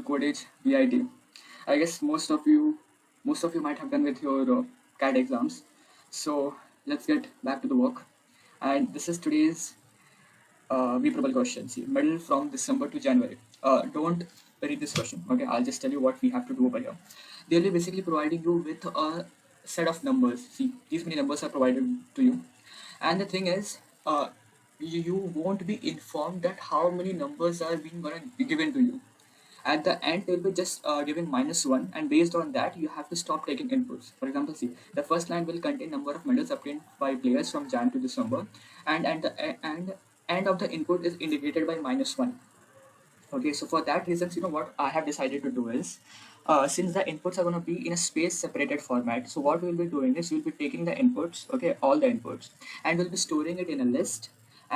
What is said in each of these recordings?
code is VIT. I guess most of you might have done with your CAT exams. So let's get back to the work. And this is today's Vprople question. See, middle from December to January. Don't read this question. Okay, I'll just tell you what we have to do over here. They'll be basically providing you with a set of numbers. See, these many numbers are provided to you, and the thing is, you won't be informed that how many numbers are being gonna be given to you. At the end, they'll be just giving -1, and based on that, you have to stop taking inputs. For example, see, the first line will contain number of medals obtained by players from Jan to December, and and end of the input is indicated by -1. Okay, so for that reasons, what I have decided to do is, since the inputs are going to be in a space separated format, so what we'll be doing is we'll be taking the inputs, okay, all the inputs, and we'll be storing it in a list,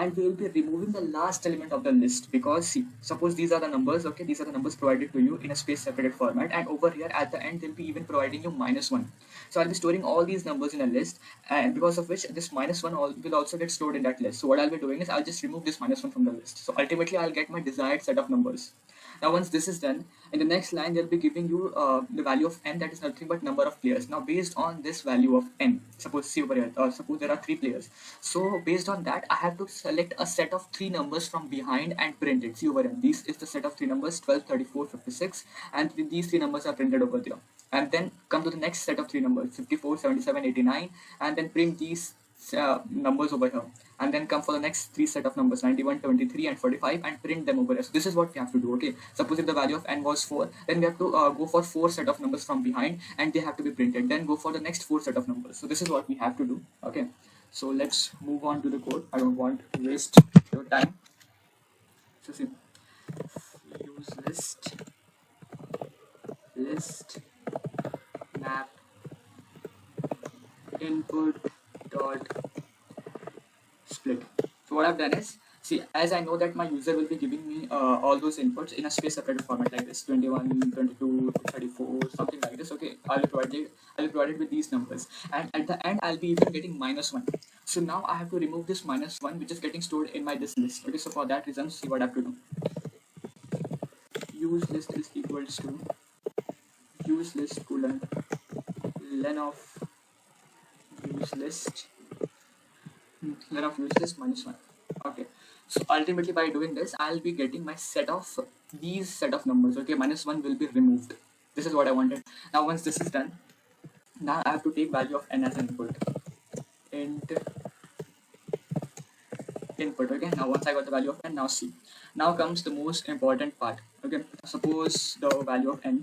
and we will be removing the last element of the list, because see, suppose these are the numbers, okay, these are the numbers provided to you in a space separated format, and over here at the end they'll be even providing you -1. So I'll be storing all these numbers in a list, and because of which this -1 will also get stored in that list. So what I'll be doing is I'll just remove this -1 from the list. So ultimately I'll get my desired set of numbers. Now once this is done, in the next line they'll be giving you the value of n, that is nothing but number of players. Now based on this value of n, suppose see over here, suppose there are 3 players. So based on that, I have to select a set of 3 numbers from behind and print it. See over here, this is the set of 3 numbers, 12, 34, 56, and these 3 numbers are printed over there. And then come to the next set of 3 numbers, 54, 77, 89, and then print these numbers over here, and then come for the next 3 set of numbers, 91, 23, and 45, and print them over here. So this is what we have to do. Okay, suppose if the value of n was 4, then we have to go for 4 set of numbers from behind, and they have to be printed, then go for the next 4 set of numbers. So this is what we have to do. Okay, so let's move on to the code. I don't want to waste your time. So see, use list map input dot split. So what I've done is, see, as I know that my user will be giving me all those inputs in a space separated format like this, 21, 22, 34, something like this. Okay, I'll be provided with these numbers, and at the end I'll be even getting -1. So now I have to remove this -1 which is getting stored in my this list. Okay, so for that reason, see what I have to do. Use list is equals to use list colon len of use list -1. Okay, so ultimately by doing this, I'll be getting my set of these set of numbers. Okay, -1 will be removed. This is what I wanted. Now once this is done, now I have to take value of n as an input. Input. Okay, now once I got the value of n, now see, now comes the most important part. Okay, suppose the value of n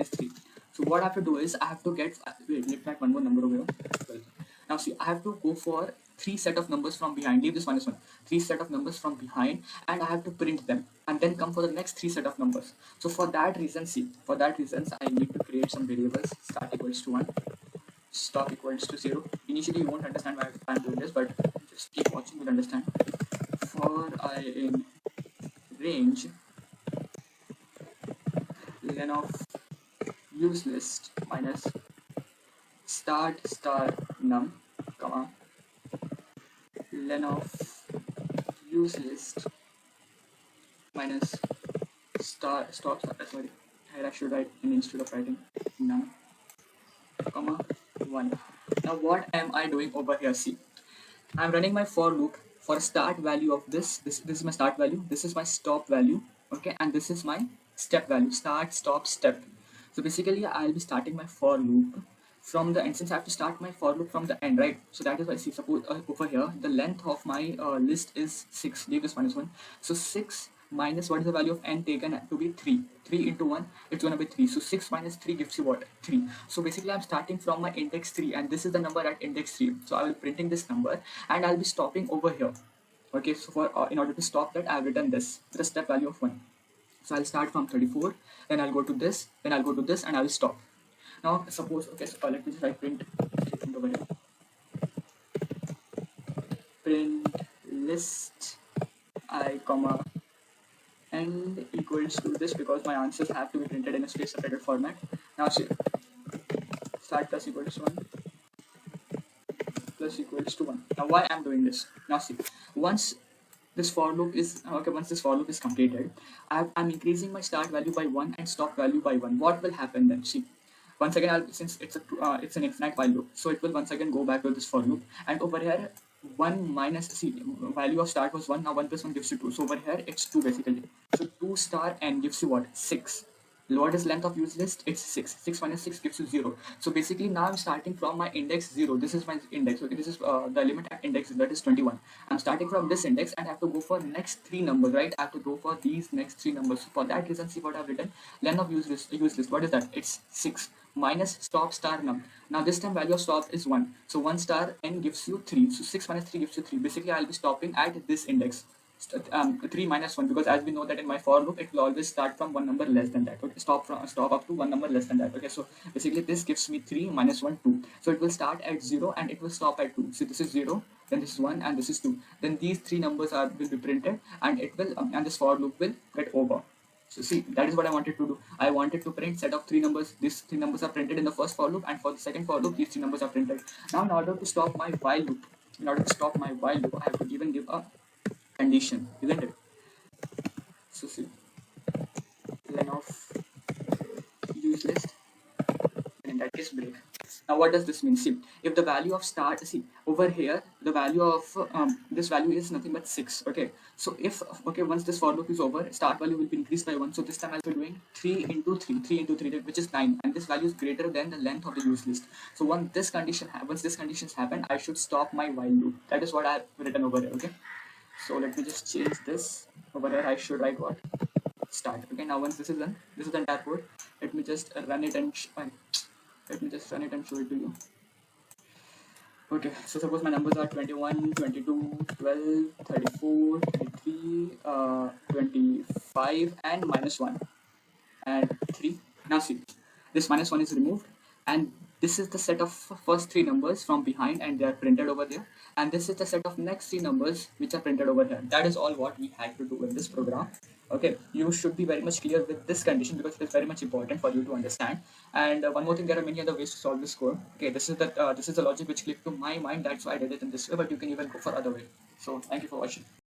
is 3. So what I have to do is I have to get let me one more number over here. Now see, I have to go for 3 set of numbers from behind. Leave this -1. 3 set of numbers from behind, and I have to print them, and then come for the next 3 set of numbers. So for that reason, I need to create some variables. Start equals to 1, stop equals to 0. Initially you won't understand why I'm doing this, but just keep watching, you'll understand. For I in range len of use list minus start star num, comma len of use list minus stop sorry, here I should write in instead of writing num, comma 1. Now what am I doing over here? See, I'm running my for loop for start value of this is my start value, this is my stop value, okay, and this is my step value, start, stop, step. So basically I'll be starting my for loop from the end, since I have to start my for loop from the end, right? So that is why, see, suppose over here the length of my list is 6. Leave this -1. So 6 minus what is the value of n taken to be 3. 3 into 1, it's going to be 3. So 6 minus 3 gives you what? 3. So basically I'm starting from my index 3, and this is the number at index 3. So I will be printing this number, and I'll be stopping over here. Okay, so for in order to stop that, I've written this with a step value of 1. So I'll start from 34, then I'll go to this, then I'll go to this, and I will stop. Now suppose, okay, so let me just write print over here. Print list I comma and equals to this, because my answers have to be printed in a space separated format. Now see, start plus equals to 1 plus equals to 1. Now why I'm doing this? Now see, once this for loop is okay. Once this for loop is completed, I'm increasing my start value by 1 and stop value by 1. What will happen then? See, once again, since it's an infinite while loop, so it will once again go back to this for loop. And over here, 1 minus, see, value of start was 1. Now 1 plus 1 gives you 2. So over here it's 2 basically. So 2 star n gives you what? 6. What is length of use list? It's 6. 6 minus 6 gives you 0. So basically now I'm starting from my index 0. This is my index. Okay, this is the element at index, that is 21. I'm starting from this index and I have to go for next 3 numbers, right? I have to go for these next 3 numbers. So for that reason, see what I've written. Length of use list. What is that? It's 6 minus stop star num. Now this time value of stop is 1. So 1 star n gives you 3. So 6 minus 3 gives you 3. Basically I'll be stopping at this index. 3 minus 1, because as we know that in my for loop it will always start from one number less than that. Okay, stop up to one number less than that. Okay, so basically this gives me 3 minus 1 2. So it will start at 0 and it will stop at 2. So this is 0, then this is 1, and this is 2. Then these 3 numbers will be printed, and it will and this for loop will get over. So see, that is what I wanted to do. I wanted to print set of 3 numbers. These 3 numbers are printed in the first for loop, and for the second for loop these 3 numbers are printed. Now in order to stop my while loop, I have to even give a condition, isn't it? So see, len of use list, and in that case break. Now what does this mean? See, if the value of start, see over here the value of this value is nothing but 6. Okay, so if once this for loop is over, start value will be increased by 1. So this time I'll be doing 3 into 3, which is 9, and this value is greater than the length of the use list. So once this condition happen, I should stop my while loop. That is what I have written over here. Okay, so let me just change this. Over here I should write what? Start. Okay, now once this is done, this is the entire code. Let me just run it and show it to you. Okay, so suppose my numbers are 21, 22, 12, 34, 33, 25, and minus 1 and 3. Now see, this minus 1 is removed, and this is the set of first 3 numbers from behind, and they are printed over there. And this is the set of next 3 numbers which are printed over here. That is all what we had to do in this program. Okay, you should be very much clear with this condition because it is very much important for you to understand. And one more thing, there are many other ways to solve this code. Okay, this is the logic which clicked to my mind. That's why I did it in this way. But you can even go for other way. So thank you for watching.